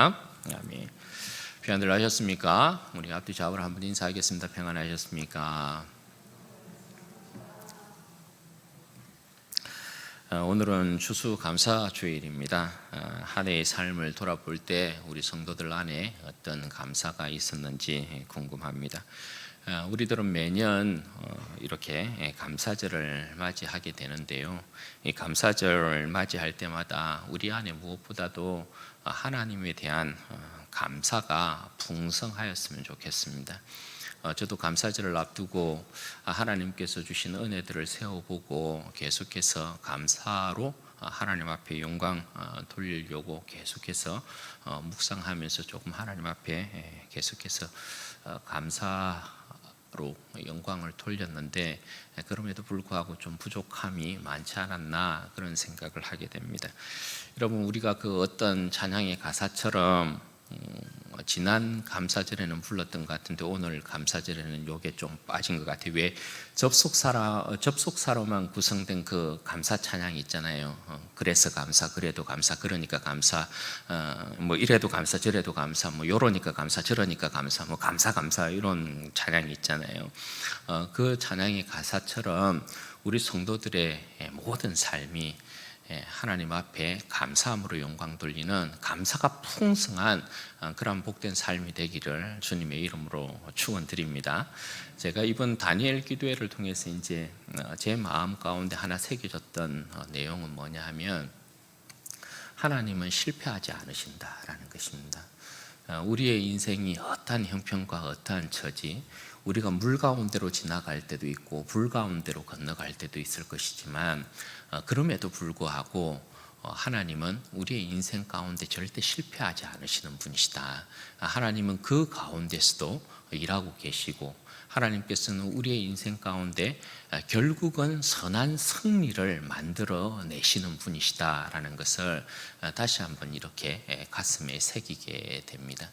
아멘. 평안들 하셨습니까? 우리 앞뒤 좌우로 한번 인사하겠습니다. 평안하셨습니까? 오늘은 추수감사주일입니다. 한 해의 삶을 돌아볼 때 우리 성도들 안에 어떤 감사가 있었는지 궁금합니다. 우리들은 매년 이렇게 감사절을 맞이하게 되는데요. 이 감사절을 맞이할 때마다 우리 안에 무엇보다도 하나님에 대한 감사가 풍성하였으면 좋겠습니다. 저도 감사절을 앞두고 하나님께서 주신 은혜들을 세워보고 계속해서 감사로 하나님 앞에 영광 돌리려고 계속해서 묵상하면서 조금 하나님 앞에 계속해서 감사로 영광을 돌렸는데, 그럼에도 불구하고 좀 부족함이 많지 않았나 그런 생각을 하게 됩니다. 여러분, 우리가 그 어떤 찬양의 가사처럼 지난 감사절에는 불렀던 것 같은데 오늘 감사절에는 요게 좀 빠진 것 같아요. 왜 접속사로만 구성된 그 감사 찬양 있잖아요. 그래서 감사, 그래도 감사, 그러니까 감사, 뭐 이래도 감사, 저래도 감사, 뭐 요러니까 감사, 저러니까 감사, 뭐 감사 이런 찬양이 있잖아요. 그 찬양의 가사처럼 우리 성도들의 모든 삶이 하나님 앞에 감사함으로 영광 돌리는 감사가 풍성한 그런 복된 삶이 되기를 주님의 이름으로 축원드립니다. 제가 이번 다니엘 기도회를 통해서 이제 제 마음 가운데 하나 새겨졌던 내용은 뭐냐 하면, 하나님은 실패하지 않으신다라는 것입니다. 우리의 인생이 어떠한 형편과 어떠한 처지, 우리가 물 가운데로 지나갈 때도 있고 불 가운데로 건너갈 때도 있을 것이지만, 그럼에도 불구하고 하나님은 우리의 인생 가운데 절대 실패하지 않으시는 분이시다. 하나님은 그 가운데서도 일하고 계시고, 하나님께서는 우리의 인생 가운데 결국은 선한 승리를 만들어 내시는 분이시다라는 것을 다시 한번 이렇게 가슴에 새기게 됩니다.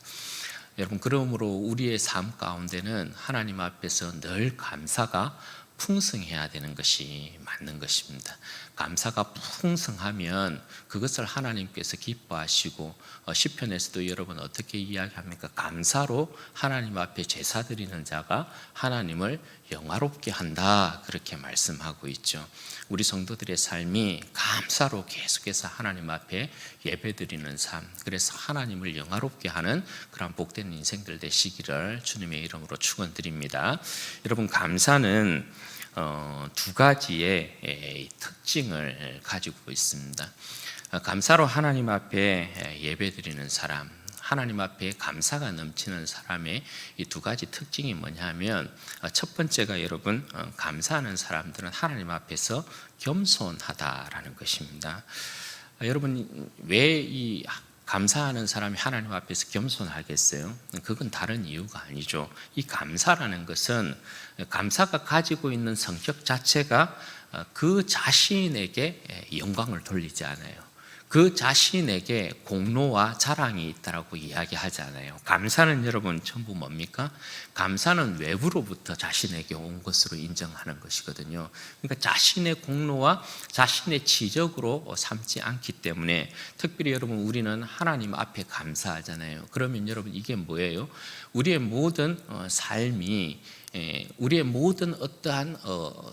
여러분, 그러므로 우리의 삶 가운데는 하나님 앞에서 늘 감사가 풍성해야 되는 것이 맞는 것입니다. 감사가 풍성하면 그것을 하나님께서 기뻐하시고, 시편에서도 여러분 어떻게 이야기합니까? 감사로 하나님 앞에 제사 드리는 자가 하나님을 영화롭게 한다, 그렇게 말씀하고 있죠. 우리 성도들의 삶이 감사로 계속해서 하나님 앞에 예배드리는 삶, 그래서 하나님을 영화롭게 하는 그런 복된 인생들 되시기를 주님의 이름으로 축원드립니다. 여러분, 감사는 두 가지의 특징을 가지고 있습니다. 감사로 하나님 앞에 예배드리는 사람, 하나님 앞에 감사가 넘치는 사람의 이 두 가지 특징이 뭐냐면, 첫 번째가 여러분, 감사하는 사람들은 하나님 앞에서 겸손하다라는 것입니다. 여러분, 왜 이 감사하는 사람이 하나님 앞에서 겸손하겠어요? 그건 다른 이유가 아니죠. 이 감사라는 것은, 감사가 가지고 있는 성격 자체가 그 자신에게 영광을 돌리지 않아요. 그 자신에게 공로와 자랑이 있다라고 이야기하지 않아요. 감사는 여러분 전부 뭡니까? 감사는 외부로부터 자신에게 온 것으로 인정하는 것이거든요. 그러니까 자신의 공로와 자신의 지적으로 삼지 않기 때문에, 특별히 여러분 우리는 하나님 앞에 감사하잖아요. 그러면 여러분 이게 뭐예요? 우리의 모든 삶이, 우리의 모든 어떠한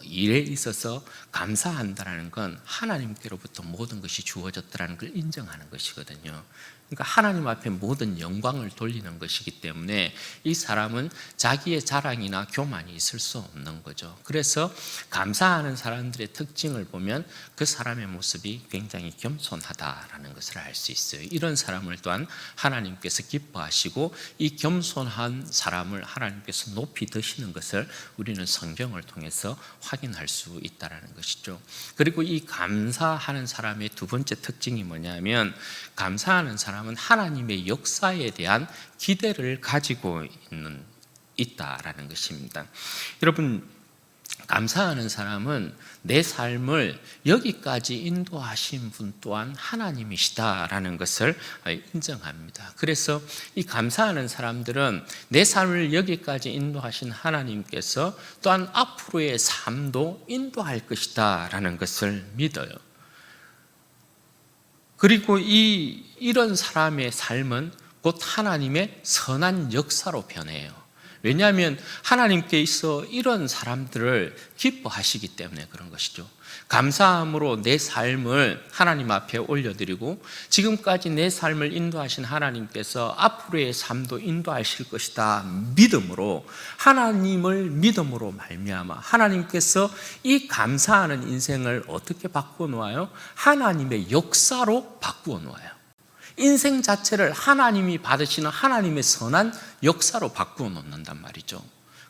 일에 있어서 감사한다는 건 하나님께로부터 모든 것이 주어졌다는 걸 인정하는 것이거든요. 그러니까 하나님 앞에 모든 영광을 돌리는 것이기 때문에 이 사람은 자기의 자랑이나 교만이 있을 수 없는 거죠. 그래서 감사하는 사람들의 특징을 보면 그 사람의 모습이 굉장히 겸손하다라는 것을 알 수 있어요. 이런 사람을 또한 하나님께서 기뻐하시고, 이 겸손한 사람을 하나님께서 높이 드시는 것을 우리는 성경을 통해서 확인할 수 있다는 것이죠. 그리고 이 감사하는 사람의 두 번째 특징이 뭐냐면, 감사하는 사람은 하나님의 역사에 대한 기대를 가지고 있다라는 것입니다. 여러분, 감사하는 사람은 내 삶을 여기까지 인도하신 분 또한 하나님이시다라는 것을 인정합니다. 그래서 이 감사하는 사람들은 내 삶을 여기까지 인도하신 하나님께서 또한 앞으로의 삶도 인도할 것이다라는 것을 믿어요. 그리고 이런 사람의 삶은 곧 하나님의 선한 역사로 변해요. 왜냐하면 하나님께서 이런 사람들을 기뻐하시기 때문에 그런 것이죠. 감사함으로 내 삶을 하나님 앞에 올려드리고 지금까지 내 삶을 인도하신 하나님께서 앞으로의 삶도 인도하실 것이다 믿음으로, 하나님을 믿음으로 말미암아 하나님께서 이 감사하는 인생을 어떻게 바꾸어 놓아요? 하나님의 역사로 바꾸어 놓아요. 인생 자체를 하나님이 받으시는 하나님의 선한 역사로 바꾸어 놓는단 말이죠.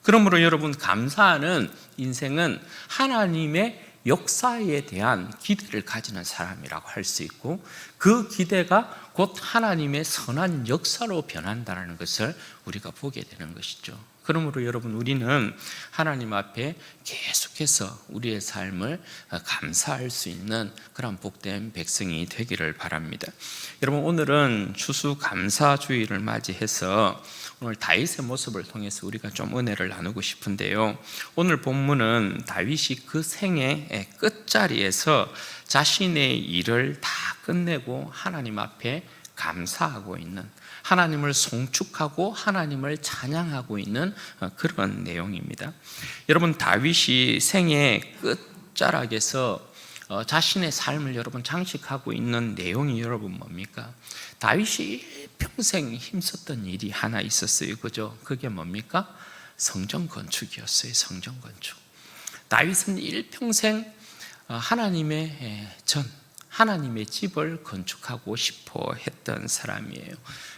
그러므로 여러분, 감사하는 인생은 하나님의 역사에 대한 기대를 가지는 사람이라고 할 수 있고, 그 기대가 곧 하나님의 선한 역사로 변한다는 것을 우리가 보게 되는 것이죠. 그러므로 여러분, 우리는 하나님 앞에 계속해서 우리의 삶을 감사할 수 있는 그런 복된 백성이 되기를 바랍니다. 여러분, 오늘은 추수감사주의를 맞이해서 오늘 다윗의 모습을 통해서 우리가 좀 은혜를 나누고 싶은데요, 오늘 본문은 다윗이 그 생의 끝자리에서 자신의 일을 다 끝내고 하나님 앞에 감사하고 있는, 하나님을 송축하고 하나님을 찬양하고 있는 그런 내용입니다. 여러분, 다윗이 생의 끝자락에서 자신의 삶을 여러분 장식하고 있는 내용이 여러분 뭡니까? 다윗이 평생 힘썼던 일이 하나 있었어요. 그죠? 그게 뭡니까? 성전 건축이었어요. 성전 건축. 다윗은 일평생 하나님의 집을 건축하고 싶어 했던 사람이에요.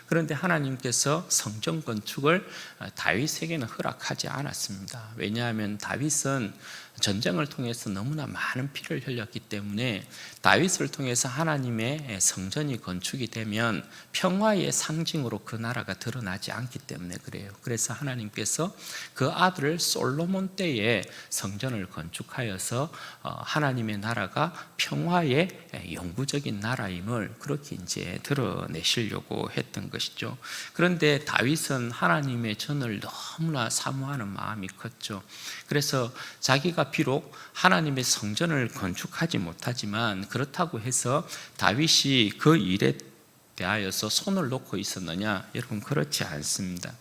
그런데 하나님께서 성전 건축을 다윗에게는 허락하지 않았습니다. 왜냐하면 다윗은 전쟁을 통해서 너무나 많은 피를 흘렸기 때문에 다윗을 통해서 하나님의 성전이 건축이 되면 평화의 상징으로 그 나라가 드러나지 않기 때문에 그래요. 그래서 하나님께서 그 아들 솔로몬 때에 성전을 건축하여서 하나님의 나라가 평화의 영구적인 나라임을 그렇게 이제 드러내시려고 했던 것이죠. 그런데 다윗은 하나님의 전을 너무나 사모하는 마음이 컸죠. 그래서 자기가 비록 하나님의 성전을 건축하지 못하지만 그렇다고 해서 다윗이 그 일에 대하여서 손을 놓고 있었느냐? 여러분, 그렇지 않습니다.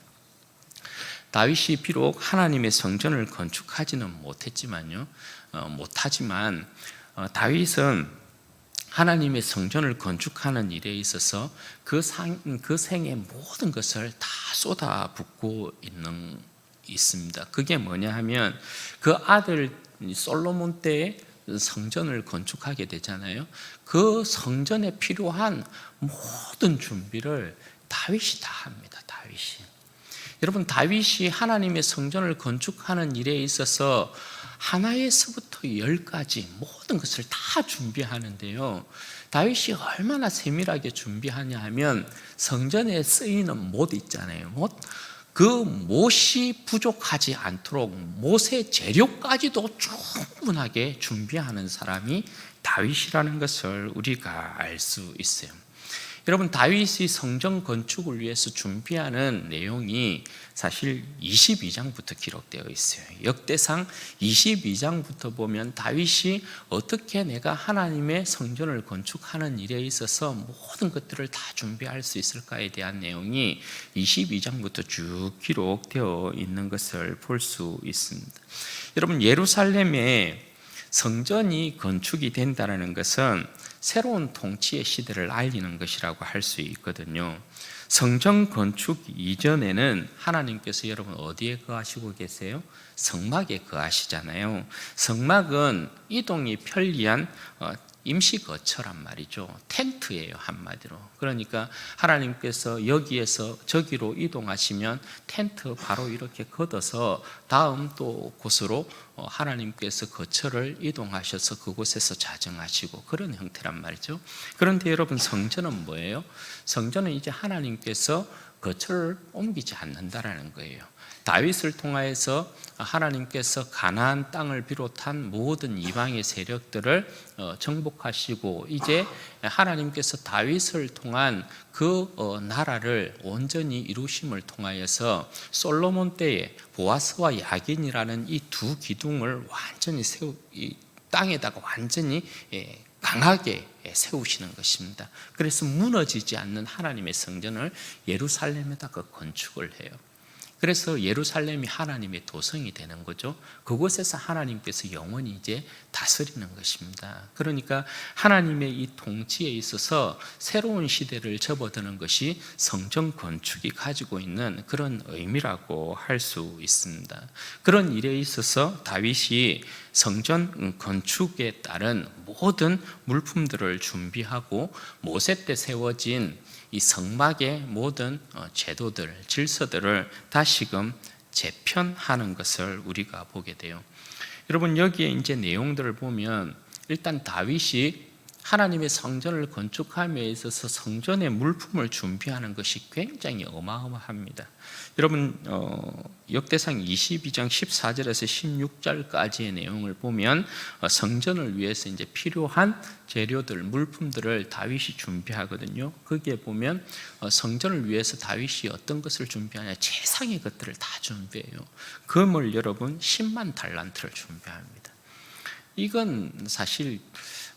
다윗이 비록 하나님의 성전을 건축하지는 못하지만 다윗은 하나님의 성전을 건축하는 일에 있어서 그 생의 모든 것을 다 쏟아붓고 있습니다. 그게 뭐냐 하면 그 아들 솔로몬 때에 성전을 건축하게 되잖아요. 그 성전에 필요한 모든 준비를 다윗이 다 합니다. 여러분, 다윗이 하나님의 성전을 건축하는 일에 있어서 하나에서부터 10까지 모든 것을 다 준비하는데요, 다윗이 얼마나 세밀하게 준비하냐 하면 성전에 쓰이는 못 있잖아요. 그 못이 부족하지 않도록 못의 재료까지도 충분하게 준비하는 사람이 다윗이라는 것을 우리가 알 수 있어요. 여러분, 다윗이 성전 건축을 위해서 준비하는 내용이 사실 22장부터 기록되어 있어요. 역대상 22장부터 보면 다윗이 어떻게 내가 하나님의 성전을 건축하는 일에 있어서 모든 것들을 다 준비할 수 있을까에 대한 내용이 22장부터 쭉 기록되어 있는 것을 볼 수 있습니다. 여러분, 예루살렘에 성전이 건축이 된다는 것은 새로운 통치의 시대를 알리는 것이라고 할 수 있거든요. 성전 건축 이전에는 하나님께서 여러분 어디에 거하시고 계세요? 성막에 거하시잖아요. 성막은 이동이 편리한 임시 거처란 말이죠. 텐트예요, 한마디로. 그러니까 하나님께서 여기에서 저기로 이동하시면 텐트 바로 이렇게 걷어서 다음 또 곳으로 하나님께서 거처를 이동하셔서 그곳에서 자정하시고 그런 형태란 말이죠. 그런데 여러분, 성전은 뭐예요? 성전은 이제 하나님께서 거처를 옮기지 않는다라는 거예요. 다윗을 통하여서 하나님께서 가나안 땅을 비롯한 모든 이방의 세력들을 정복하시고 이제 하나님께서 다윗을 통한 그 나라를 온전히 이루심을 통하여서 솔로몬 때에 보아스와 야긴이라는 이 두 기둥을 완전히 이 땅에다가 완전히 강하게 세우시는 것입니다. 그래서 무너지지 않는 하나님의 성전을 예루살렘에다가 건축을 해요. 그래서 예루살렘이 하나님의 도성이 되는 거죠. 그곳에서 하나님께서 영원히 이제 다스리는 것입니다. 그러니까 하나님의 이 통치에 있어서 새로운 시대를 접어드는 것이 성전 건축이 가지고 있는 그런 의미라고 할 수 있습니다. 그런 일에 있어서 다윗이 성전 건축에 따른 모든 물품들을 준비하고 모세 때 세워진 이 성막의 모든 제도들, 질서들을 다시금 재편하는 것을 우리가 보게 돼요. 여러분, 여기에 이제 내용들을 보면 일단 다윗이 하나님의 성전을 건축함에 있어서 성전의 물품을 준비하는 것이 굉장히 어마어마합니다. 여러분, 역대상 22장 14절에서 16절까지의 내용을 보면 성전을 위해서 이제 필요한 재료들, 물품들을 다윗이 준비하거든요. 거기에 보면 성전을 위해서 다윗이 어떤 것을 준비하냐, 최상의 것들을 다 준비해요. 금을 여러분 10만 달란트를 준비합니다. 이건 사실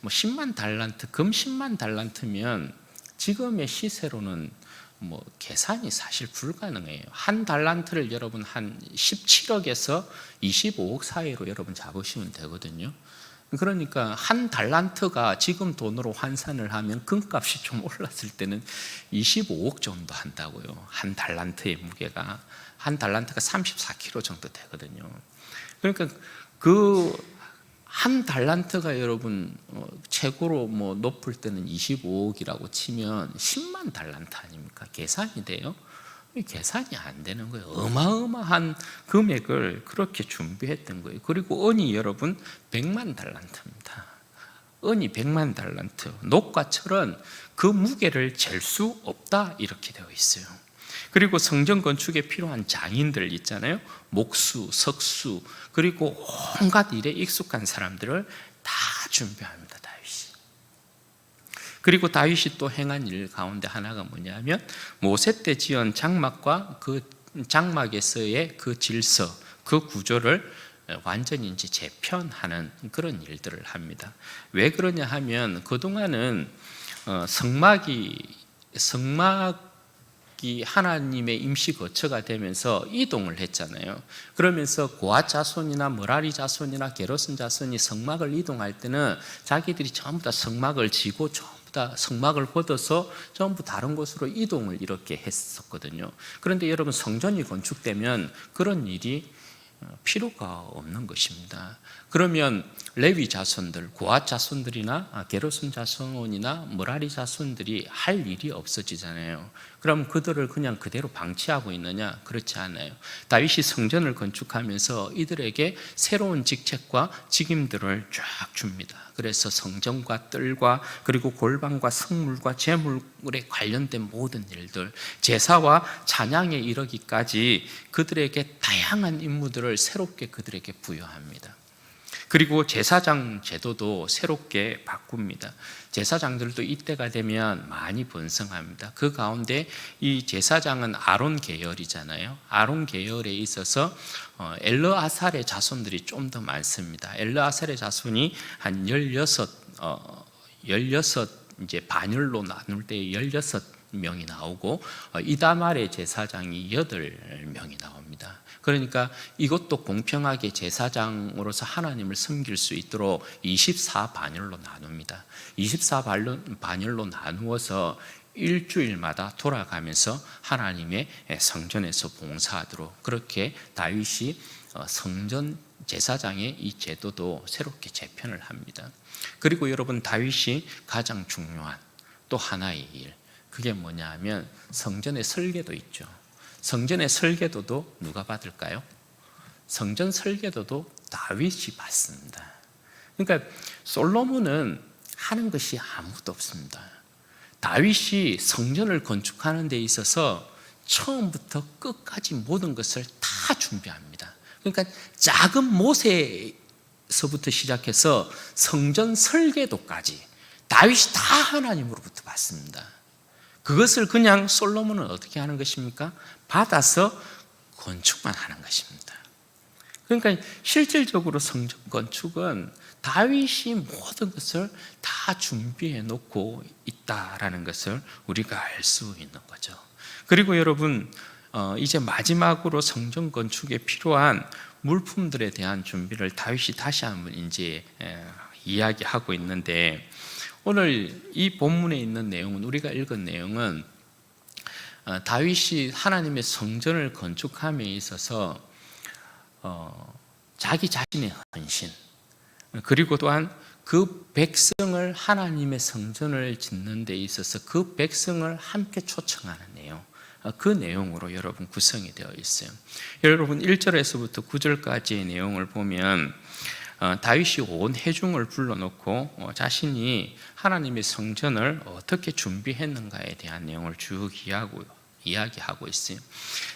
10만 달란트, 금 10만 달란트면 지금의 시세로는 계산이 사실 불가능해요. 한 달란트를 여러분 한 17억에서 25억 사이로 여러분 잡으시면 되거든요. 그러니까 한 달란트가 지금 돈으로 환산을 하면 금값이 좀 올랐을 때는 25억 정도 한다고요. 한 달란트의 무게가, 한 달란트가 34kg 정도 되거든요. 그러니까 한 달란트가 여러분 최고로 높을 때는 25억이라고 치면 10만 달란트 아닙니까? 계산이 돼요? 계산이 안 되는 거예요. 어마어마한 금액을 그렇게 준비했던 거예요. 그리고 은이 여러분 100만 달란트입니다. 은이 100만 달란트. 녹과 철은 그 무게를 잴 수 없다 이렇게 되어 있어요. 그리고 성전 건축에 필요한 장인들 있잖아요. 목수, 석수, 그리고 온갖 일에 익숙한 사람들을 다 준비합니다, 다윗이. 그리고 다윗이 또 행한 일 가운데 하나가 뭐냐면 모세 때 지은 장막과 그 장막에서의 그 질서, 그 구조를 완전히 이제 재편하는 그런 일들을 합니다. 왜 그러냐 하면 그동안은 성막이 하나님의 임시 거처가 되면서 이동을 했잖아요. 그러면서 고앗 자손이나 머라리 자손이나 게르손 자손이 성막을 이동할 때는 자기들이 전부 다 성막을 지고 전부 다 성막을 걷어서 전부 다른 곳으로 이동을 이렇게 했었거든요. 그런데 여러분, 성전이 건축되면 그런 일이 필요가 없는 것입니다. 그러면 레위 자손들, 고앗 자손들이나 게르손 자손이나 머라리 자손들이 할 일이 없어지잖아요. 그럼 그들을 그냥 그대로 방치하고 있느냐? 그렇지 않아요. 다윗이 성전을 건축하면서 이들에게 새로운 직책과 직임들을 쫙 줍니다. 그래서 성전과 뜰과 그리고 골방과 성물과 제물에 관련된 모든 일들, 제사와 찬양에 이르기까지 그들에게 다양한 임무들을 새롭게 그들에게 부여합니다. 그리고 제사장 제도도 새롭게 바꿉니다. 제사장들도 이때가 되면 많이 번성합니다. 그 가운데 이 제사장은 아론 계열이잖아요. 아론 계열에 있어서 엘르아살의 자손들이 좀 더 많습니다. 엘르아살의 자손이 한 16 이제 반열로 나눌 때 16명이 나오고 이다말의 제사장이 8명이 나옵니다. 그러니까 이것도 공평하게 제사장으로서 하나님을 섬길 수 있도록 24반열로 나눕니다. 24반열로 나누어서 일주일마다 돌아가면서 하나님의 성전에서 봉사하도록 그렇게 다윗이 성전 제사장의 이 제도도 새롭게 재편을 합니다. 그리고 여러분, 다윗이 가장 중요한 또 하나의 일, 그게 뭐냐 하면 성전의 설계도 있죠. 성전의 설계도도 누가 받을까요? 성전 설계도도 다윗이 받습니다. 그러니까 솔로몬은 하는 것이 아무것도 없습니다. 다윗이 성전을 건축하는 데 있어서 처음부터 끝까지 모든 것을 다 준비합니다. 그러니까 작은 모세서부터 시작해서 성전 설계도까지 다윗이 다 하나님으로부터 받습니다. 그것을 그냥 솔로몬은 어떻게 하는 것입니까? 받아서 건축만 하는 것입니다. 그러니까 실질적으로 성전 건축은 다윗이 모든 것을 다 준비해 놓고 있다라는 것을 우리가 알 수 있는 거죠. 그리고 여러분, 이제 마지막으로 성전 건축에 필요한 물품들에 대한 준비를 다윗이 다시 한번 이제 이야기하고 있는데, 오늘 이 본문에 있는 내용은, 우리가 읽은 내용은 다윗이 하나님의 성전을 건축함에 있어서 자기 자신의 헌신, 그리고 또한 그 백성을, 하나님의 성전을 짓는 데 있어서 그 백성을 함께 초청하는 내용, 그 내용으로 여러분 구성이 되어 있어요. 여러분 1절에서부터 9절까지의 내용을 보면 다윗이 온 회중을 불러놓고 자신이 하나님의 성전을 어떻게 준비했는가에 대한 내용을 쭉 이야기하고 있어요.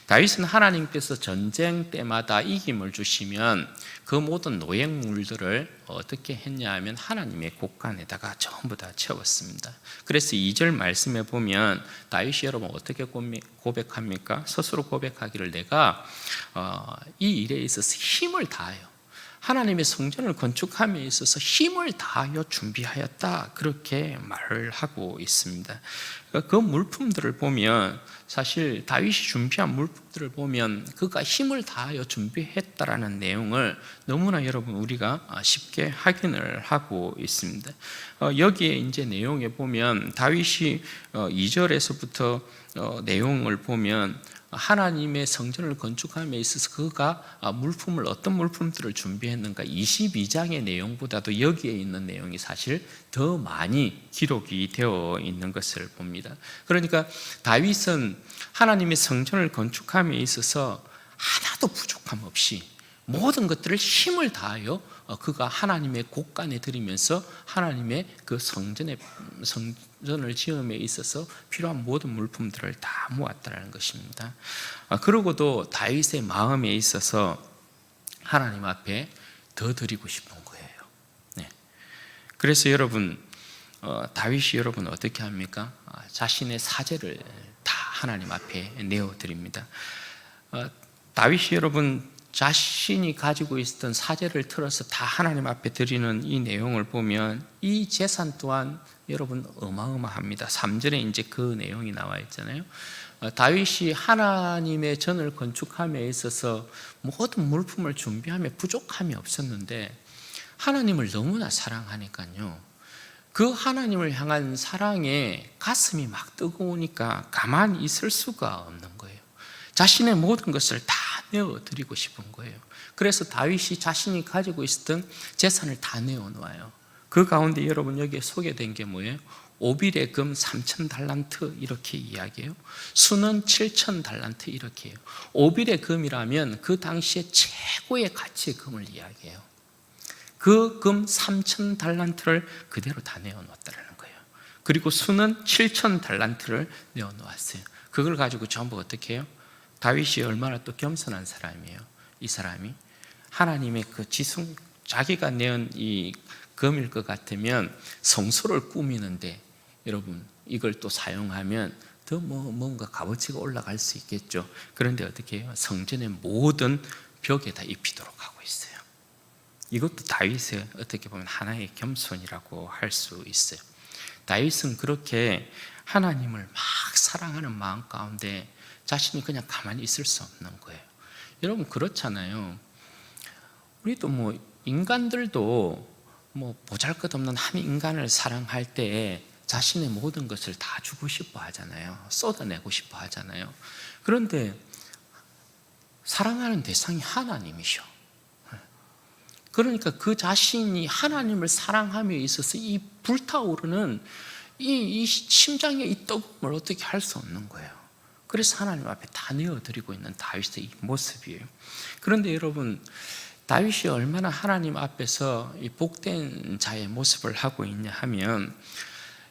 다윗은 하나님께서 전쟁 때마다 이김을 주시면 그 모든 노획물들을 어떻게 했냐 하면 하나님의 곳간에다가 전부 다 채웠습니다. 그래서 2절 말씀에 보면 다윗이 여러분 어떻게 고백합니까? 스스로 고백하기를, 내가 이 일에 있어서 힘을 다하여, 하나님의 성전을 건축함에 있어서 힘을 다하여 준비하였다, 그렇게 말을 하고 있습니다. 그 물품들을 보면, 사실 다윗이 준비한 물품들을 보면 그가 힘을 다하여 준비했다라는 내용을 너무나 여러분 우리가 쉽게 확인을 하고 있습니다. 여기에 이제 내용에 보면 다윗이 2절에서부터 내용을 보면 하나님의 성전을 건축함에 있어서 그가 물품을, 어떤 물품들을 준비했는가, 22장의 내용보다도 여기에 있는 내용이 사실 더 많이 기록이 되어 있는 것을 봅니다. 그러니까 다윗은 하나님의 성전을 건축함에 있어서 하나도 부족함 없이 모든 것들을 힘을 다하여 그가 하나님의 곳간에 드리면서 하나님의 그 성전을 지음에 있어서 필요한 모든 물품들을 다 모았다는 것입니다. 그러고도 다윗의 마음에 있어서 하나님 앞에 더 드리고 싶은 거예요. 네. 그래서 여러분, 다윗이 여러분 어떻게 합니까? 자신의 사제를 다 하나님 앞에 내어드립니다. 다윗이 여러분 자신이 가지고 있었던 사제를 틀어서 다 하나님 앞에 드리는 이 내용을 보면 이 재산 또한 여러분 어마어마합니다. 3절에 이제 그 내용이 나와 있잖아요. 다윗이 하나님의 전을 건축함에 있어서 모든 물품을 준비함에 부족함이 없었는데 하나님을 너무나 사랑하니까요, 그 하나님을 향한 사랑에 가슴이 막 뜨거우니까 가만히 있을 수가 없는 거예요. 자신의 모든 것을 다 내어드리고 싶은 거예요. 그래서 다윗이 자신이 가지고 있었던 재산을 다 내어놓아요. 그 가운데 여러분 여기에 소개된 게 뭐예요? 오빌의 금 3,000달란트 이렇게 이야기해요. 수는 7,000달란트 이렇게 해요. 오빌의 금이라면 그 당시에 최고의 가치의 금을 이야기해요. 그 금 3,000달란트를 그대로 다 내어놓았다는 거예요. 그리고 수는 7,000달란트를 내어놓았어요. 그걸 가지고 전부 어떻게 해요? 다윗이 얼마나 또 겸손한 사람이에요. 이 사람이 하나님의 그 지성, 자기가 내은 이 금일 것 같으면 성소를 꾸미는데 여러분 이걸 또 사용하면 더 뭔가 값어치가 올라갈 수 있겠죠. 그런데 어떻게 해요? 성전의 모든 벽에 다 입히도록 하고 있어요. 이것도 다윗의 어떻게 보면 하나의 겸손이라고 할 수 있어요. 다윗은 그렇게 하나님을 막 사랑하는 마음 가운데 자신이 그냥 가만히 있을 수 없는 거예요. 여러분 그렇잖아요. 우리도 인간들도 보잘것없는 한 인간을 사랑할 때 자신의 모든 것을 다 주고 싶어 하잖아요. 쏟아내고 싶어 하잖아요. 그런데 사랑하는 대상이 하나님이셔. 그러니까 그 자신이 하나님을 사랑함에 있어서 이 불타오르는 이 심장의 이 뜨거움을 어떻게 할 수 없는 거예요. 그래서 하나님 앞에 다 내어드리고 있는 다윗의 이 모습이에요. 그런데 여러분, 다윗이 얼마나 하나님 앞에서 이 복된 자의 모습을 하고 있냐 하면,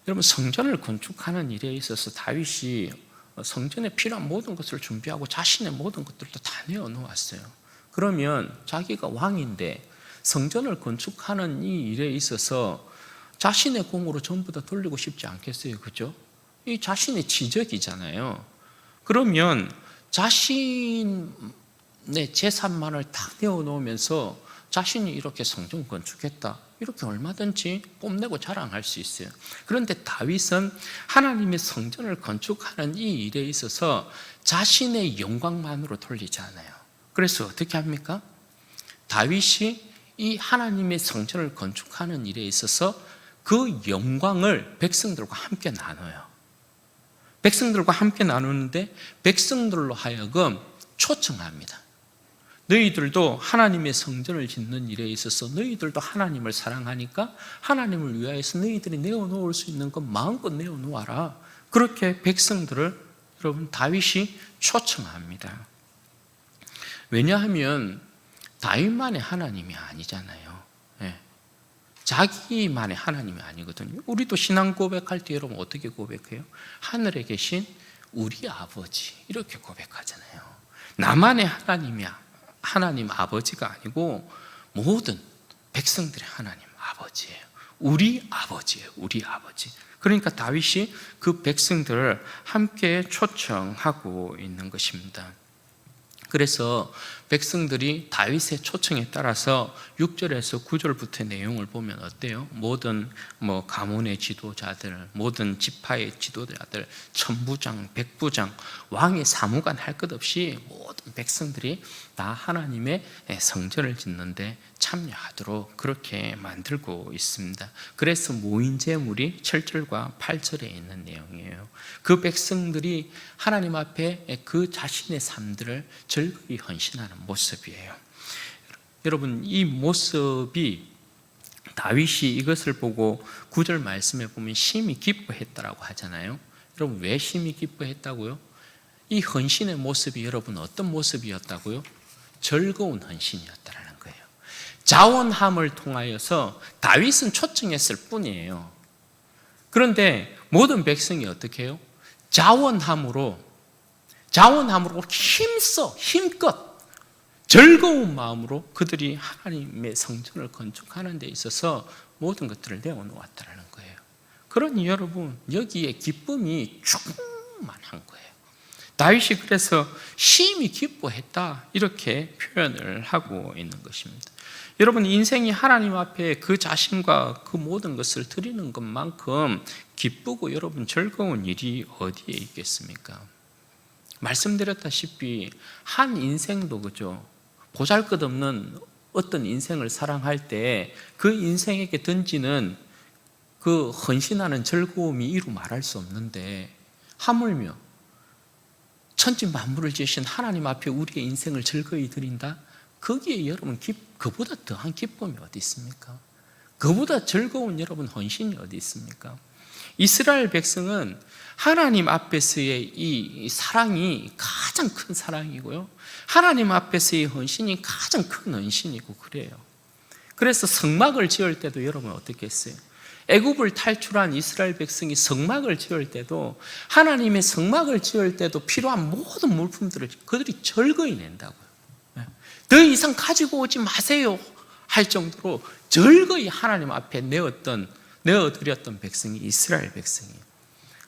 여러분 성전을 건축하는 일에 있어서 다윗이 성전에 필요한 모든 것을 준비하고 자신의 모든 것들도 다 내어놓았어요. 그러면 자기가 왕인데 성전을 건축하는 이 일에 있어서 자신의 공으로 전부 다 돌리고 싶지 않겠어요? 그죠? 이 자신의 지적이잖아요. 그러면 자신의 내 재산만을 다 내어놓으면서 자신이 이렇게 성전 건축했다, 이렇게 얼마든지 뽐내고 자랑할 수 있어요. 그런데 다윗은 하나님의 성전을 건축하는 이 일에 있어서 자신의 영광만으로 돌리지 않아요. 그래서 어떻게 합니까? 다윗이 이 하나님의 성전을 건축하는 일에 있어서 그 영광을 백성들과 함께 나눠요. 백성들과 함께 나누는데 백성들로 하여금 초청합니다. 너희들도 하나님의 성전을 짓는 일에 있어서 너희들도 하나님을 사랑하니까 하나님을 위하여서 너희들이 내어놓을 수 있는 것 마음껏 내어놓아라. 그렇게 백성들을 여러분 다윗이 초청합니다. 왜냐하면 다윗만의 하나님이 아니잖아요. 자기만의 하나님이 아니거든요. 우리도 신앙 고백할 때 여러분 어떻게 고백해요? 하늘에 계신 우리 아버지, 이렇게 고백하잖아요. 나만의 하나님이야. 하나님 아버지가 아니고 모든 백성들의 하나님 아버지예요. 우리 아버지예요. 우리 아버지. 그러니까 다윗이 그 백성들을 함께 초청하고 있는 것입니다. 그래서 백성들이 다윗의 초청에 따라서 6절에서 9절부터의 내용을 보면 어때요? 모든 가문의 지도자들, 모든 지파의 지도자들, 천부장, 백부장, 왕의 사무관 할 것 없이 모든 백성들이 다 하나님의 성전을 짓는데 참여하도록 그렇게 만들고 있습니다. 그래서 모인 제물이 7절과 8절에 있는 내용이에요. 그 백성들이 하나님 앞에 그 자신의 삶들을 즐거이 헌신하는 모습이에요. 여러분, 이 모습이 다윗이 이것을 보고 9절 말씀에 보면 심히 기뻐했다라고 하잖아요. 여러분, 왜 심히 기뻐했다고요? 이 헌신의 모습이 여러분 어떤 모습이었다고요? 즐거운 헌신이었다라는 거예요. 자원함을 통하여서 다윗은 초청했을 뿐이에요. 그런데 모든 백성이 어떻게 해요? 자원함으로 힘껏 즐거운 마음으로 그들이 하나님의 성전을 건축하는 데 있어서 모든 것들을 내어놓았다는 거예요. 그러니 여러분, 여기에 기쁨이 충만한 거예요. 다윗이 그래서 심히 기뻐했다, 이렇게 표현을 하고 있는 것입니다. 여러분, 인생이 하나님 앞에 그 자신과 그 모든 것을 드리는 것만큼 기쁘고 여러분 즐거운 일이 어디에 있겠습니까? 말씀드렸다시피 한 인생도 그죠, 보잘것없는 어떤 인생을 사랑할 때 그 인생에게 던지는 그 헌신하는 즐거움이 이루 말할 수 없는데, 하물며 천지 만물을 지으신 하나님 앞에 우리의 인생을 즐거이 드린다? 거기에 여러분 그보다 더한 기쁨이 어디 있습니까? 그보다 즐거운 여러분 헌신이 어디 있습니까? 이스라엘 백성은 하나님 앞에서의 이 사랑이 가장 큰 사랑이고요, 하나님 앞에서의 헌신이 가장 큰 헌신이고 그래요. 그래서 성막을 지을 때도 여러분 어떻게 했어요? 애굽을 탈출한 이스라엘 백성이 성막을 지을 때도, 하나님의 성막을 지을 때도 필요한 모든 물품들을 그들이 즐거이 낸다고요. 더 이상 가지고 오지 마세요 할 정도로 즐거이 하나님 앞에 내어드렸던 백성이 이스라엘 백성이에요.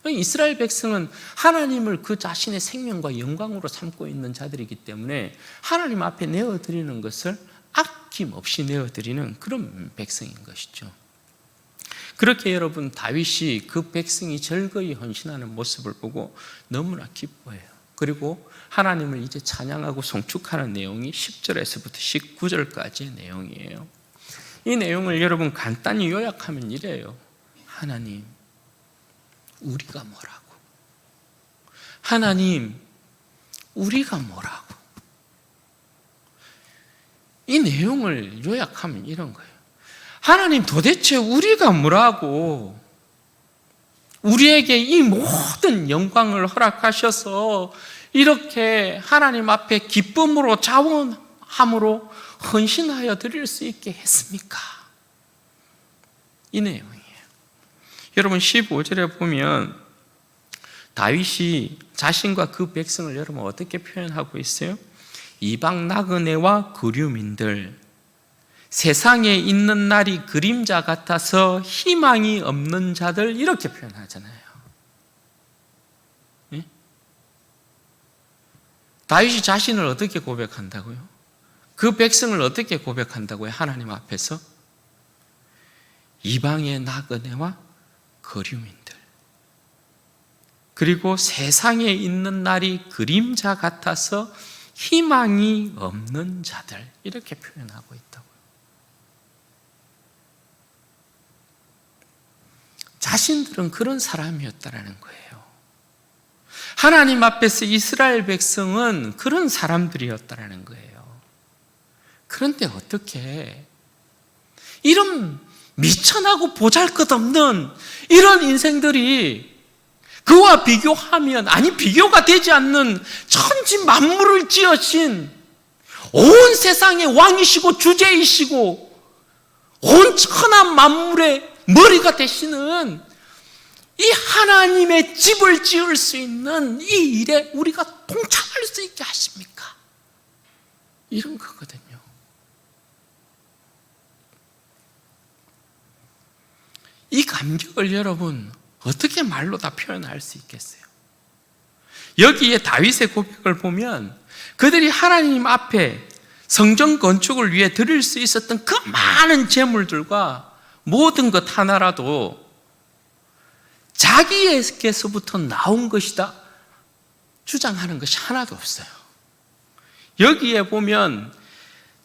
이스라엘 백성은 하나님을 그 자신의 생명과 영광으로 삼고 있는 자들이기 때문에 하나님 앞에 내어드리는 것을 아낌없이 내어드리는 그런 백성인 것이죠. 그렇게 여러분 다윗이 그 백성이 즐거이 헌신하는 모습을 보고 너무나 기뻐해요. 그리고 하나님을 이제 찬양하고 송축하는 내용이 10절에서부터 19절까지의 내용이에요. 이 내용을 여러분 간단히 요약하면 이래요. 하나님, 우리가 뭐라고? 하나님, 우리가 뭐라고? 이 내용을 요약하면 이런 거예요. 하나님, 도대체 우리가 뭐라고? 우리에게 이 모든 영광을 허락하셔서 이렇게 하나님 앞에 기쁨으로 자원함으로 헌신하여 드릴 수 있게 했습니까? 이 내용이에요. 여러분 15절에 보면 다윗이 자신과 그 백성을 여러분 어떻게 표현하고 있어요? 이방 나그네와 그류민들, 세상에 있는 날이 그림자 같아서 희망이 없는 자들, 이렇게 표현하잖아요. 다윗이 자신을 어떻게 고백한다고요? 그 백성을 어떻게 고백한다고요? 하나님 앞에서 이방의 나그네와 거류민들, 그리고 세상에 있는 날이 그림자 같아서 희망이 없는 자들, 이렇게 표현하고 있다고요. 자신들은 그런 사람이었다라는 거예요. 하나님 앞에서 이스라엘 백성은 그런 사람들이었다라는 거예요. 그런데 어떻게 이런 미천하고 보잘것없는 이런 인생들이 그와 비교하면, 아니 비교가 되지 않는 천지 만물을 지으신 온 세상의 왕이시고 주제이시고 온 천하 만물의 머리가 되시는 이 하나님의 집을 지을 수 있는 이 일에 우리가 동참할 수 있게 하십니까? 이런 거거든요. 이 감격을 여러분 어떻게 말로 다 표현할 수 있겠어요? 여기에 다윗의 고백을 보면 그들이 하나님 앞에 성전 건축을 위해 드릴 수 있었던 그 많은 재물들과 모든 것 하나라도 자기에게서부터 나온 것이다 주장하는 것이 하나도 없어요. 여기에 보면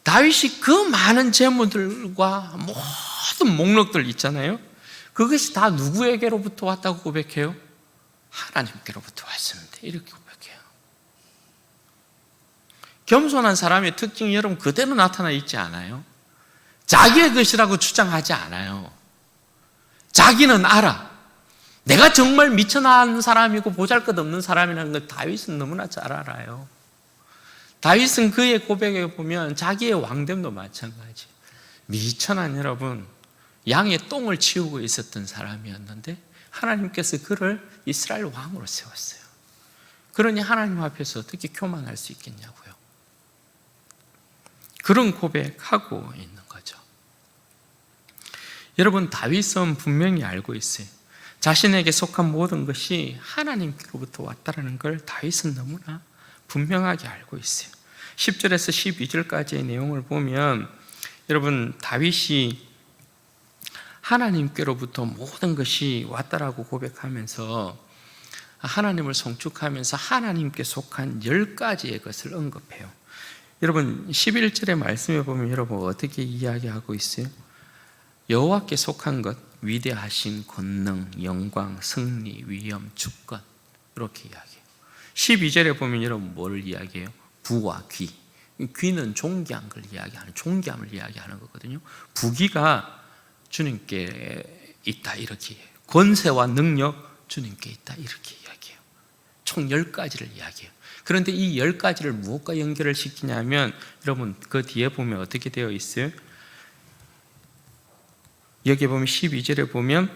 다윗이 그 많은 재물들과 모든 목록들 있잖아요. 그것이 다 누구에게로부터 왔다고 고백해요? 하나님께로부터 왔습니다. 이렇게 고백해요. 겸손한 사람의 특징이 여러분 그대로 나타나 있지 않아요? 자기의 것이라고 주장하지 않아요. 자기는 알아. 내가 정말 미천한 사람이고 보잘것없는 사람이라는 걸 다윗은 너무나 잘 알아요. 다윗은 그의 고백에 보면 자기의 왕됨도 마찬가지. 미천한 여러분, 양의 똥을 치우고 있었던 사람이었는데 하나님께서 그를 이스라엘 왕으로 세웠어요. 그러니 하나님 앞에서 어떻게 교만할 수 있겠냐고요. 그런 고백하고 있는 거죠. 여러분, 다윗은 분명히 알고 있어요. 자신에게 속한 모든 것이 하나님께로부터 왔다는 걸 다윗은 너무나 분명하게 알고 있어요. 10절에서 12절까지의 내용을 보면 여러분, 다윗이 하나님께로부터 모든 것이 왔다라고 고백하면서 하나님을 송축하면서 하나님께 속한 10가지의 것을 언급해요. 여러분 11절의 말씀에 보면 여러분 어떻게 이야기하고 있어요? 여호와께 속한 것, 위대하신 권능, 영광, 승리, 위엄, 주권, 이렇게 이야기해요. 12절에 보면 여러분 뭘 이야기해요? 부와 귀. 귀는 존귀한 걸 이야기하는, 존귀함을 이야기하는 거거든요. 부귀가 주님께 있다 이렇게 해요. 권세와 능력 주님께 있다 이렇게 이야기해요. 총 10가지를 이야기해요. 그런데 이 10가지를 무엇과 연결을 시키냐면 여러분 그 뒤에 보면 어떻게 되어 있어요? 여기 보면 12절에 보면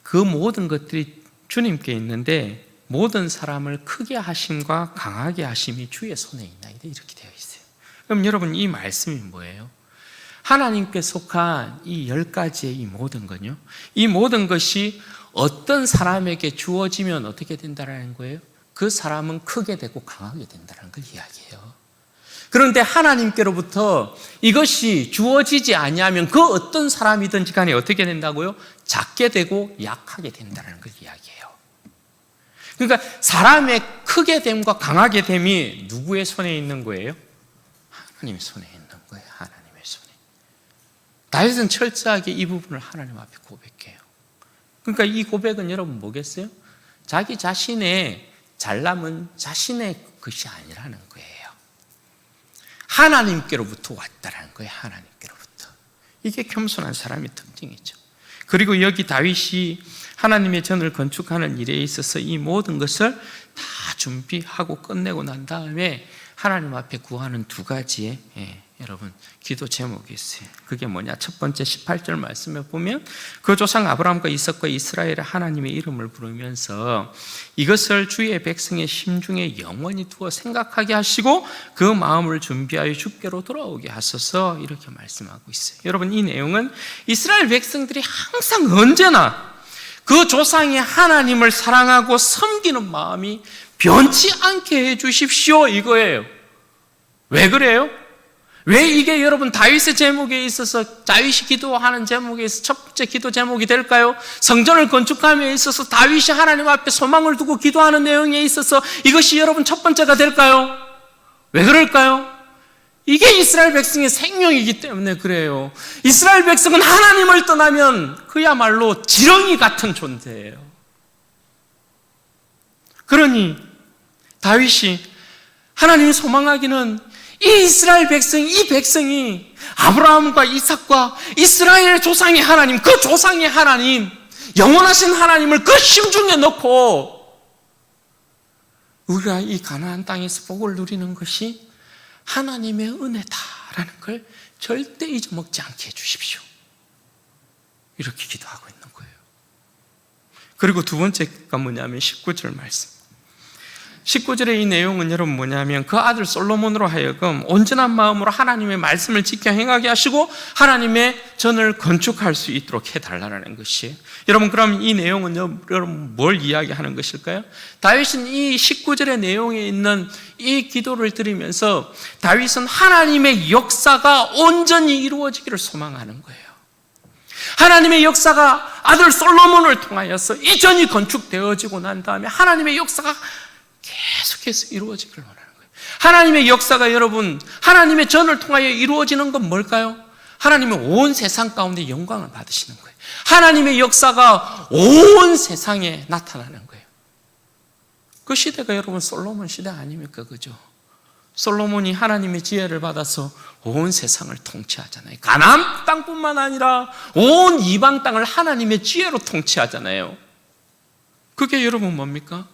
그 모든 것들이 주님께 있는데 모든 사람을 크게 하심과 강하게 하심이 주의 손에 있나이다 이렇게 되어 있어요. 그럼 여러분 이 말씀이 뭐예요? 하나님께 속한 이 10가지의 이 모든 건요, 이 모든 것이 어떤 사람에게 주어지면 어떻게 된다는 거예요? 그 사람은 크게 되고 강하게 된다는 걸 이야기해요. 그런데 하나님께로부터 이것이 주어지지 아니하면 그 어떤 사람이든지 간에 어떻게 된다고요? 작게 되고 약하게 된다는 걸 이야기해요. 그러니까 사람의 크게 됨과 강하게 됨이 누구의 손에 있는 거예요? 하나님의 손에 있는 거예요. 하나님의 손에. 다윗은 철저하게 이 부분을 하나님 앞에 고백해요. 그러니까 이 고백은 여러분 뭐겠어요? 자기 자신의 잘남은 자신의 것이 아니라는 거예요. 하나님께로부터 왔다라는 거예요. 하나님께로부터. 이게 겸손한 사람의 특징이죠. 그리고 여기 다윗이 하나님의 전을 건축하는 일에 있어서 이 모든 것을 다 준비하고 끝내고 난 다음에 하나님 앞에 구하는 2가지의 여러분 기도 제목이 있어요. 그게 뭐냐? 첫 번째 18절 말씀에 보면 그 조상 아브라함과 이삭과 이스라엘의 하나님의 이름을 부르면서 이것을 주의 백성의 심중에 영원히 두어 생각하게 하시고 그 마음을 준비하여 주께로 돌아오게 하소서 이렇게 말씀하고 있어요. 여러분 이 내용은 이스라엘 백성들이 항상 언제나 그 조상의 하나님을 사랑하고 섬기는 마음이 변치 않게 해주십시오 이거예요. 왜 그래요? 왜 이게 여러분 다윗의 제목에 있어서 다윗이 기도하는 제목에 있어서 첫 번째 기도 제목이 될까요? 성전을 건축함에 있어서 다윗이 하나님 앞에 소망을 두고 기도하는 내용에 있어서 이것이 여러분 첫 번째가 될까요? 왜 그럴까요? 이게 이스라엘 백성의 생명이기 때문에 그래요. 이스라엘 백성은 하나님을 떠나면 그야말로 지렁이 같은 존재예요. 그러니 다윗이 하나님을 소망하기는 이 이스라엘 백성, 이 백성이 아브라함과 이삭과 이스라엘의 조상의 하나님, 그 조상의 하나님, 영원하신 하나님을 그 심중에 넣고 우리가 이 가나안 땅에서 복을 누리는 것이 하나님의 은혜다라는 걸 절대 잊어먹지 않게 해주십시오. 이렇게 기도하고 있는 거예요. 그리고 두 번째가 뭐냐면 19절 말씀. 19절의 이 내용은 여러분 뭐냐면 그 아들 솔로몬으로 하여금 온전한 마음으로 하나님의 말씀을 지켜 행하게 하시고 하나님의 전을 건축할 수 있도록 해달라는 것이에요. 여러분 그럼 이 내용은 여러분 뭘 이야기하는 것일까요? 다윗은 이 19절의 내용에 있는 이 기도를 드리면서 다윗은 하나님의 역사가 온전히 이루어지기를 소망하는 거예요. 하나님의 역사가 아들 솔로몬을 통하여서 이 전이 건축되어지고 난 다음에 하나님의 역사가 계속해서 이루어지기를 원하는 거예요. 하나님의 역사가 여러분, 하나님의 전을 통하여 이루어지는 건 뭘까요? 하나님은 온 세상 가운데 영광을 받으시는 거예요. 하나님의 역사가 온 세상에 나타나는 거예요. 그 시대가 여러분 솔로몬 시대 아닙니까? 그죠? 솔로몬이 하나님의 지혜를 받아서 온 세상을 통치하잖아요. 가나안 땅뿐만 아니라 온 이방 땅을 하나님의 지혜로 통치하잖아요. 그게 여러분 뭡니까?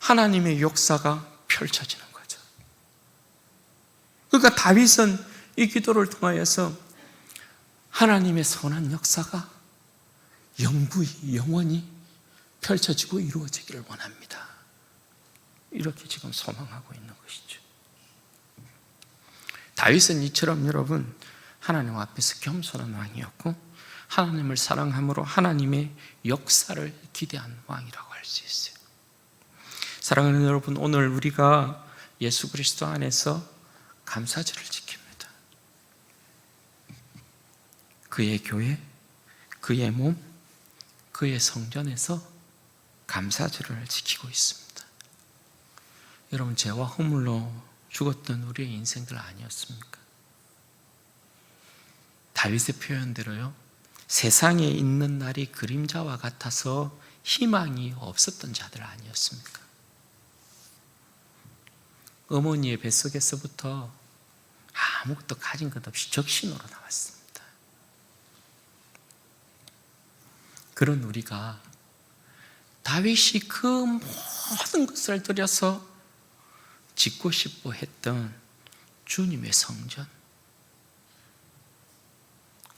하나님의 역사가 펼쳐지는 거죠. 그러니까 다윗은 이 기도를 통하여서 하나님의 선한 역사가 영원히 펼쳐지고 이루어지기를 원합니다. 이렇게 지금 소망하고 있는 것이죠. 다윗은 이처럼 여러분 하나님 앞에서 겸손한 왕이었고 하나님을 사랑함으로 하나님의 역사를 기대한 왕이라고 할 수 있어요. 사랑하는 여러분, 오늘 우리가 예수 그리스도 안에서 감사절을 지킵니다. 그의 교회, 그의 몸, 그의 성전에서 감사절을 지키고 있습니다. 여러분, 죄와 허물로 죽었던 우리의 인생들 아니었습니까? 다윗의 표현대로요, 세상에 있는 날이 그림자와 같아서 희망이 없었던 자들 아니었습니까? 어머니의 뱃속에서부터 아무것도 가진 것 없이 적신으로 나왔습니다. 그런 우리가 다윗이 그 모든 것을 들여서 짓고 싶어 했던 주님의 성전,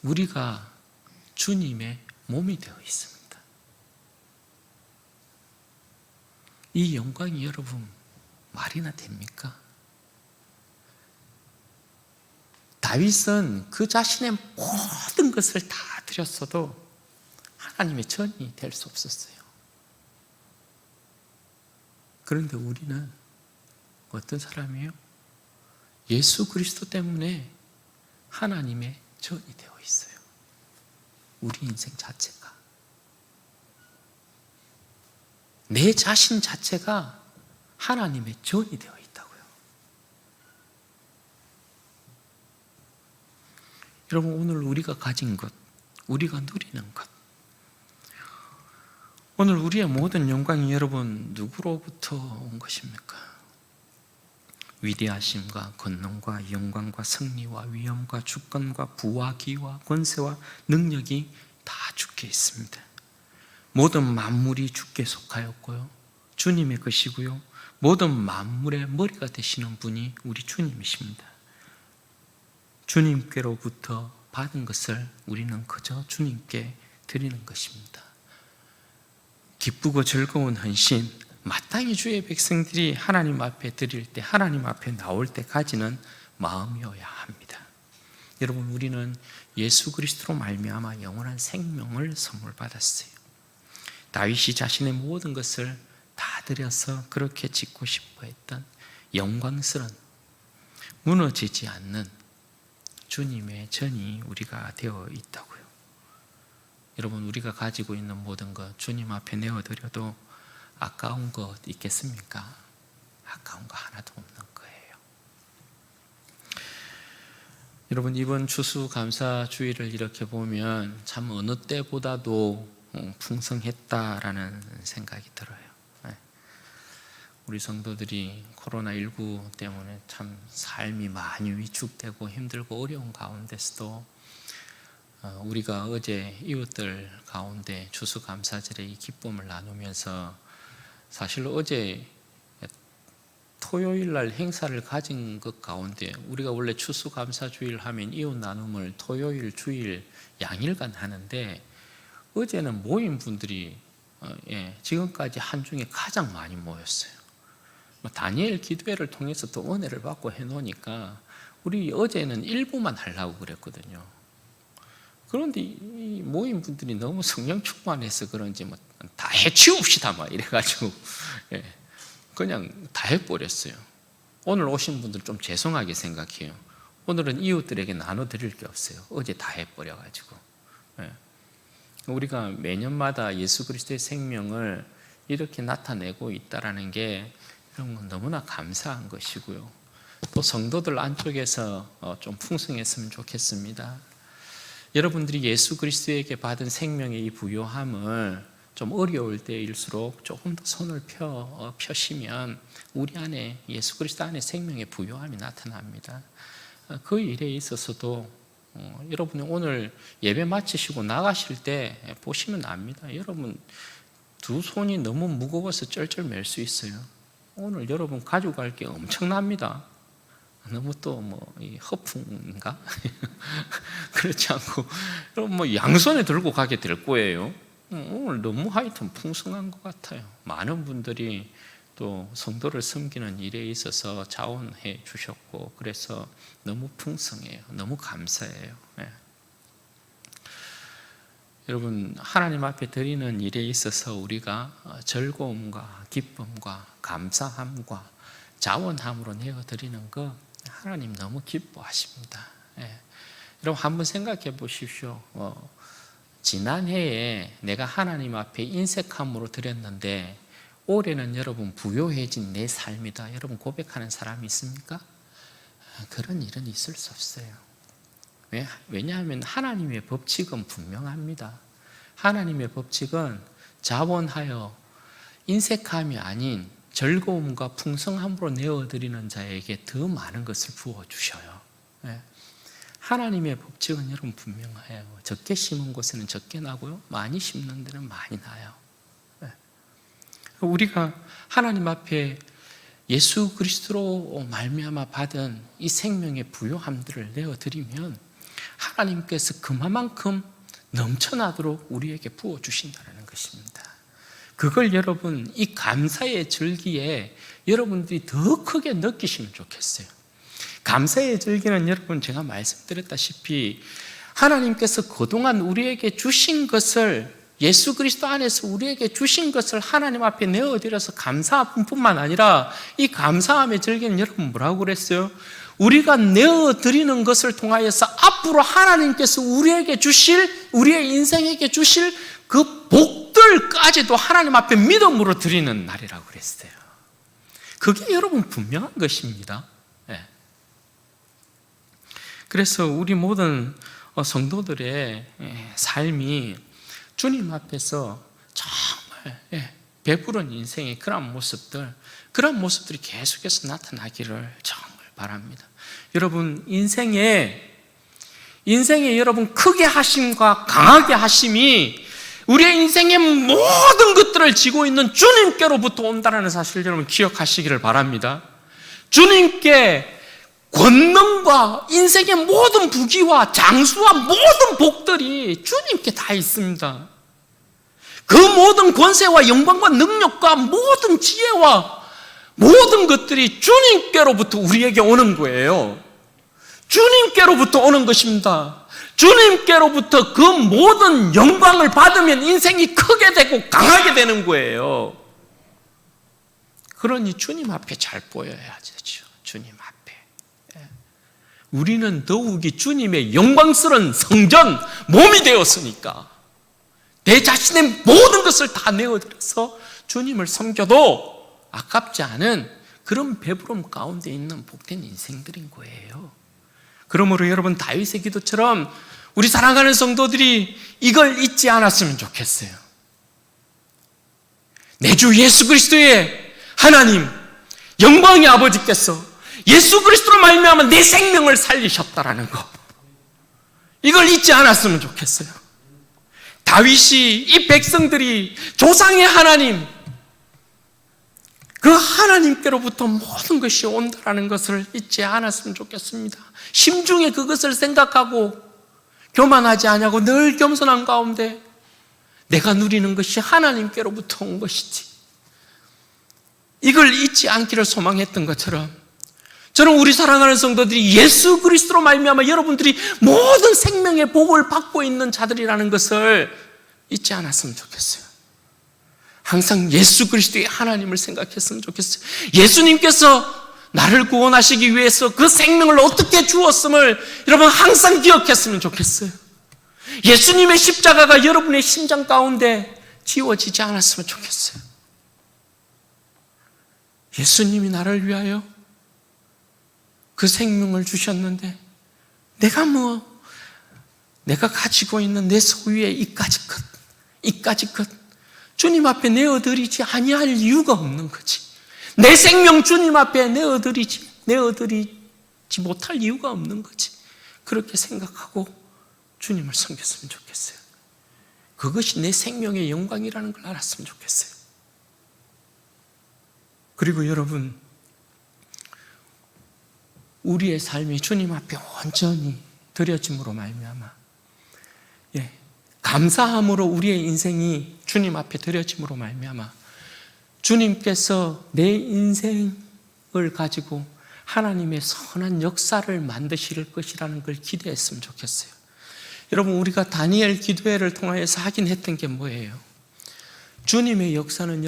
우리가 주님의 몸이 되어 있습니다. 이 영광이 여러분 말이나 됩니까? 다윗은 그 자신의 모든 것을 다 드렸어도 하나님의 전이 될 수 없었어요. 그런데 우리는 어떤 사람이에요? 예수 그리스도 때문에 하나님의 전이 되어 있어요. 우리 인생 자체가, 내 자신 자체가 하나님의 전이 되어 있다고요. 여러분, 오늘 우리가 가진 것, 우리가 누리는 것, 오늘 우리의 모든 영광이 여러분 누구로부터 온 것입니까? 위대하심과 권능과 영광과 승리와 위엄과 주권과 부와 기와 권세와 능력이 다 주께 있습니다. 모든 만물이 주께 속하였고요, 주님의 것이고요, 모든 만물의 머리가 되시는 분이 우리 주님이십니다. 주님께로부터 받은 것을 우리는 그저 주님께 드리는 것입니다. 기쁘고 즐거운 헌신, 마땅히 주의 백성들이 하나님 앞에 드릴 때, 하나님 앞에 나올 때 가지는 마음이어야 합니다. 여러분, 우리는 예수 그리스도로 말미암아 영원한 생명을 선물 받았어요. 다윗이 자신의 모든 것을 다 드려서 그렇게 짓고 싶어 했던 영광스러운, 무너지지 않는 주님의 전이 우리가 되어 있다고요. 여러분, 우리가 가지고 있는 모든 것 주님 앞에 내어드려도 아까운 것 있겠습니까? 아까운 거 하나도 없는 거예요. 여러분, 이번 추수감사주일을 이렇게 보면 참 어느 때보다도 풍성했다라는 생각이 들어요. 우리 성도들이 코로나19 때문에 참 삶이 많이 위축되고 힘들고 어려운 가운데서도 우리가 어제 이웃들 가운데 추수감사절의 이 기쁨을 나누면서, 사실 어제 토요일 날 행사를 가진 것 가운데 우리가 원래 추수감사주일 하면 이웃 나눔을 토요일, 주일, 양일간 하는데, 어제는 모인 분들이 지금까지 한중에 가장 많이 모였어요. 다니엘 기도회를 통해서 또 은혜를 받고 해놓으니까 우리 어제는 일부만 하려고 그랬거든요. 그런데 이 모인 분들이 너무 성령 충만해서 그런지 다 해치웁시다 막 이래가지고 그냥 다 해버렸어요. 오늘 오신 분들 좀 죄송하게 생각해요. 오늘은 이웃들에게 나눠드릴 게 없어요. 어제 다 해버려가지고. 우리가 매년마다 예수 그리스도의 생명을 이렇게 나타내고 있다는 게 이런 건 너무나 감사한 것이고요. 또 성도들 안쪽에서 좀 풍성했으면 좋겠습니다. 여러분들이 예수 그리스도에게 받은 생명의 이 부요함을 좀 어려울 때일수록 조금 더 손을 펴시면 우리 안에, 예수 그리스도 안에 생명의 부요함이 나타납니다. 그 일에 있어서도 여러분이 오늘 예배 마치시고 나가실 때 보시면 압니다. 여러분 두 손이 너무 무거워서 쩔쩔 맬 수 있어요. 오늘 여러분 가져갈 게 엄청납니다. 너무 또 허풍인가? 그렇지 않고 여러분 양손에 들고 가게 될 거예요. 오늘 너무 하여튼 풍성한 것 같아요. 많은 분들이 또 성도를 섬기는 일에 있어서 자원해 주셨고, 그래서 너무 풍성해요. 너무 감사해요. 여러분, 하나님 앞에 드리는 일에 있어서 우리가 즐거움과 기쁨과 감사함과 자원함으로 내어드리는 것, 하나님 너무 기뻐하십니다. 여러분 한번 생각해 보십시오. 지난해에 내가 하나님 앞에 인색함으로 드렸는데 올해는 여러분 부요해진 내 삶이다, 여러분 고백하는 사람이 있습니까? 그런 일은 있을 수 없어요. 왜냐하면 하나님의 법칙은 분명합니다. 하나님의 법칙은 자원하여 인색함이 아닌 즐거움과 풍성함으로 내어드리는 자에게 더 많은 것을 부어주셔요. 하나님의 법칙은 여러분 분명해요. 적게 심은 곳에는 적게 나고요, 많이 심는 데는 많이 나요. 우리가 하나님 앞에 예수 그리스도로 말미암아 받은 이 생명의 부요함들을 내어드리면 하나님께서 그만큼 넘쳐나도록 우리에게 부어주신다는 것입니다. 그걸 여러분 이 감사의 절기에 여러분들이 더 크게 느끼시면 좋겠어요. 감사의 절기는 여러분 제가 말씀드렸다시피 하나님께서 그동안 우리에게 주신 것을, 예수 그리스도 안에서 우리에게 주신 것을 하나님 앞에 내어드려서 감사할 뿐만 아니라, 이 감사함의 절기는 여러분 뭐라고 그랬어요? 우리가 내어드리는 것을 통하여서 앞으로 하나님께서 우리에게 주실, 우리의 인생에게 주실 그 복들까지도 하나님 앞에 믿음으로 드리는 날이라고 그랬어요. 그게 여러분 분명한 것입니다. 그래서 우리 모든 성도들의 삶이 주님 앞에서 정말 배부른 인생의 그런 모습들이 계속해서 나타나기를 정말 바랍니다. 여러분 인생에 여러분 크게 하심과 강하게 하심이 우리의 인생의 모든 것들을 지고 있는 주님께로부터 온다는 사실을 여러분 기억하시기를 바랍니다. 주님께 권능과 인생의 모든 부귀와 장수와 모든 복들이 주님께 다 있습니다. 그 모든 권세와 영광과 능력과 모든 지혜와 모든 것들이 주님께로부터 우리에게 오는 거예요. 주님께로부터 오는 것입니다. 주님께로부터 그 모든 영광을 받으면 인생이 크게 되고 강하게 되는 거예요. 그러니 주님 앞에 잘 보여야 되죠. 주님 앞에. 우리는 더욱이 주님의 영광스러운 성전, 몸이 되었으니까 내 자신의 모든 것을 다 내어드려서 주님을 섬겨도 아깝지 않은 그런 배부름 가운데 있는 복된 인생들인 거예요. 그러므로 여러분, 다윗의 기도처럼 우리 사랑하는 성도들이 이걸 잊지 않았으면 좋겠어요. 내 주 예수 그리스도의 하나님, 영광의 아버지께서 예수 그리스도로 말미암아 내 생명을 살리셨다라는 거, 이걸 잊지 않았으면 좋겠어요. 다윗이 이 백성들이 조상의 하나님, 그 하나님께로부터 모든 것이 온다라는 것을 잊지 않았으면 좋겠습니다. 심중에 그것을 생각하고 교만하지 아니하고 늘 겸손한 가운데 내가 누리는 것이 하나님께로부터 온 것이지, 이걸 잊지 않기를 소망했던 것처럼 저는 우리 사랑하는 성도들이 예수 그리스도로 말미암아 여러분들이 모든 생명의 복을 받고 있는 자들이라는 것을 잊지 않았으면 좋겠어요. 항상 예수 그리스도의 하나님을 생각했으면 좋겠어요. 예수님께서 나를 구원하시기 위해서 그 생명을 어떻게 주었음을 여러분 항상 기억했으면 좋겠어요. 예수님의 십자가가 여러분의 심장 가운데 지워지지 않았으면 좋겠어요. 예수님이 나를 위하여 그 생명을 주셨는데 내가 가지고 있는 내 소유의 이까지 것 주님 앞에 내어드리지 아니할 이유가 없는 거지. 내 생명 주님 앞에 내어드리지 못할 이유가 없는 거지. 그렇게 생각하고 주님을 섬겼으면 좋겠어요. 그것이 내 생명의 영광이라는 걸 알았으면 좋겠어요. 그리고 여러분, 우리의 삶이 주님 앞에 온전히 드려짐으로 말미암아 감사함으로 우리의 인생이 주님 앞에 드려짐으로 말미암아 주님께서 내 인생을 가지고 하나님의 선한 역사를 만드실 것이라는 걸 기대했으면 좋겠어요. 여러분, 우리가 다니엘 기도회를 통하여서 하긴 했던 게 뭐예요? 주님의 역사는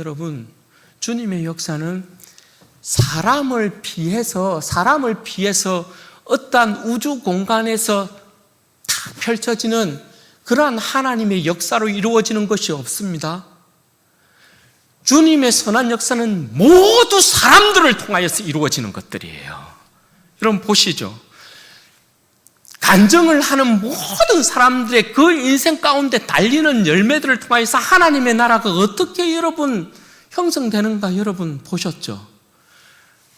사람을 비해서 어떠한 우주 공간에서 다 펼쳐지는 그러한 하나님의 역사로 이루어지는 것이 없습니다. 주님의 선한 역사는 모두 사람들을 통하여서 이루어지는 것들이에요. 여러분 보시죠. 간증을 하는 모든 사람들의 그 인생 가운데 달리는 열매들을 통하여서 하나님의 나라가 어떻게 여러분 형성되는가 여러분 보셨죠?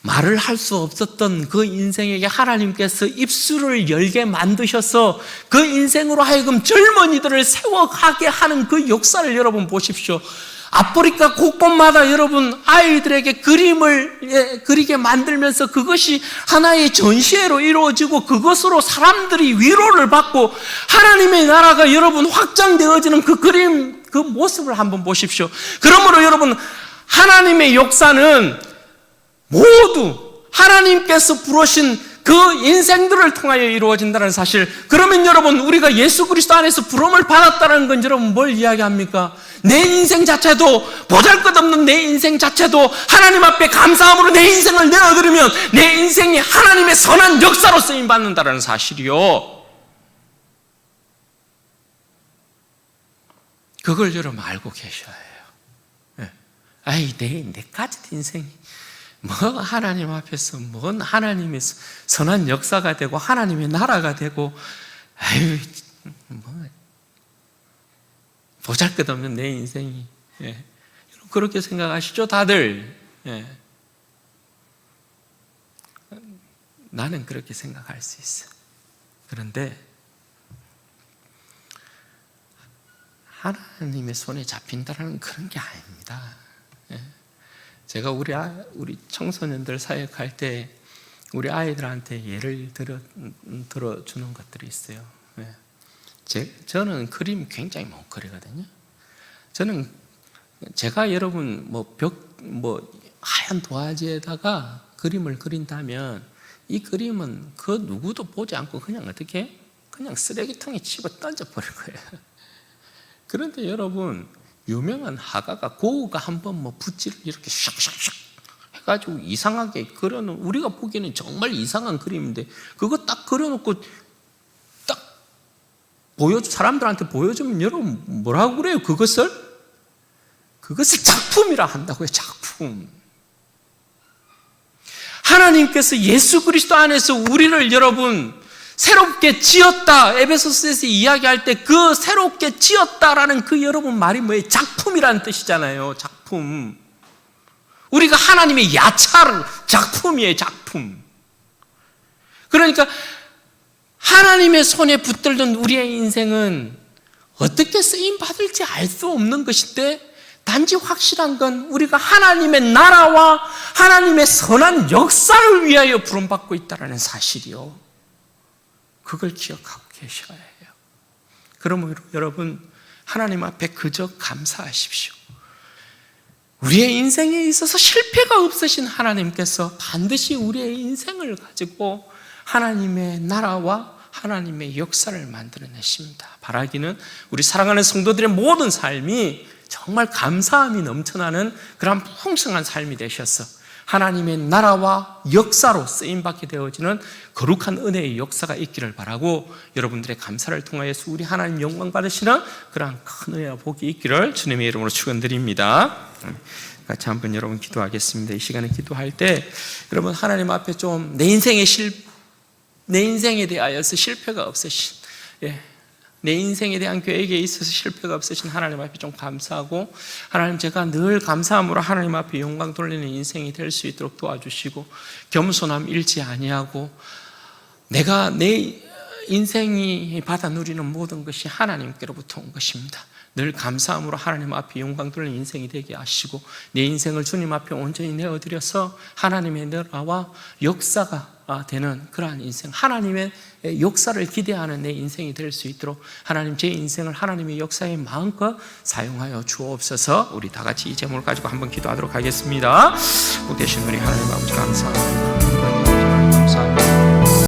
말을 할 수 없었던 그 인생에게 하나님께서 입술을 열게 만드셔서 그 인생으로 하여금 젊은이들을 세워가게 하는 그 역사를 여러분 보십시오. 아프리카 곳곳마다 여러분 아이들에게 그림을 그리게 만들면서 그것이 하나의 전시회로 이루어지고 그것으로 사람들이 위로를 받고 하나님의 나라가 여러분 확장되어지는 그 그림, 그 모습을 한번 보십시오. 그러므로 여러분, 하나님의 역사는 모두 하나님께서 부르신 그 인생들을 통하여 이루어진다는 사실. 그러면 여러분, 우리가 예수 그리스도 안에서 부름을 받았다는 건 여러분 뭘 이야기합니까? 내 인생 자체도, 보잘것없는 내 인생 자체도 하나님 앞에 감사함으로 내 인생을 내어드리면 내 인생이 하나님의 선한 역사로 쓰임받는다는 사실이요. 그걸 여러분 알고 계셔야 해요. 아이, 내 가진 인생이 뭐 하나님 앞에서 뭔 하나님의 선한 역사가 되고 하나님의 나라가 되고, 아유, 뭐 보잘것없는 내 인생이. 그렇게 생각하시죠 다들? 나는 그렇게 생각할 수 있어. 그런데 하나님의 손에 잡힌다는 그런 게 아닙니다. 제가 우리 청소년들 사역할 때 우리 아이들한테 예를 들어주는 것들이 있어요. 저는 그림 굉장히 못 그리거든요. 제가 여러분 하얀 도화지에다가 그림을 그린다면 이 그림은 그 누구도 보지 않고 그냥 쓰레기통에 집어 던져버릴 거예요. 그런데 여러분, 유명한 화가가 고우가 한번 붓질을 이렇게 샥샥샥 해가지고 이상하게 그려놓은, 우리가 보기에는 정말 이상한 그림인데 그거 딱 그려놓고 딱 사람들한테 보여주면 여러분 뭐라고 그래요? 그것을 작품이라 한다고요. 작품. 하나님께서 예수 그리스도 안에서 우리를 여러분 새롭게 지었다. 에베소서에서 이야기할 때 그 새롭게 지었다라는 그 여러분 말이 뭐예요? 작품이라는 뜻이잖아요. 작품. 우리가 하나님의 야찰 작품이에요. 작품. 그러니까 하나님의 손에 붙들던 우리의 인생은 어떻게 쓰임받을지 알 수 없는 것인데 단지 확실한 건 우리가 하나님의 나라와 하나님의 선한 역사를 위하여 부름받고 있다는 사실이요. 그걸 기억하고 계셔야 해요. 그러므로 여러분 하나님 앞에 그저 감사하십시오. 우리의 인생에 있어서 실패가 없으신 하나님께서 반드시 우리의 인생을 가지고 하나님의 나라와 하나님의 역사를 만들어내십니다. 바라기는 우리 사랑하는 성도들의 모든 삶이 정말 감사함이 넘쳐나는 그런 풍성한 삶이 되셔서 하나님의 나라와 역사로 쓰임받게 되어지는 거룩한 은혜의 역사가 있기를 바라고 여러분들의 감사를 통하여서 우리 하나님 영광 받으시는 그런 큰 은혜와 복이 있기를 주님의 이름으로 축원드립니다. 같이 한번 여러분 기도하겠습니다. 이 시간에 기도할 때 여러분 하나님 앞에 좀 내 인생에 대하여서 실패가 없으신, 내 인생에 대한 계획에 있어서 실패가 없으신 하나님 앞에 좀 감사하고, 하나님 제가 늘 감사함으로 하나님 앞에 영광 돌리는 인생이 될 수 있도록 도와주시고, 겸손함 잃지 아니하고 내가 내 인생이 받아 누리는 모든 것이 하나님께로부터 온 것입니다. 늘 감사함으로 하나님 앞에 영광 돌리는 인생이 되게 하시고 내 인생을 주님 앞에 온전히 내어드려서 하나님의 나라와 역사가 되는 그러한 인생, 하나님의 역사를 기대하는 내 인생이 될 수 있도록 하나님 제 인생을 하나님의 역사에 마음껏 사용하여 주옵소서. 우리 다 같이 이 제목을 가지고 한번 기도하도록 하겠습니다. 복 되신 우리 하나님 아버지 감사합니다.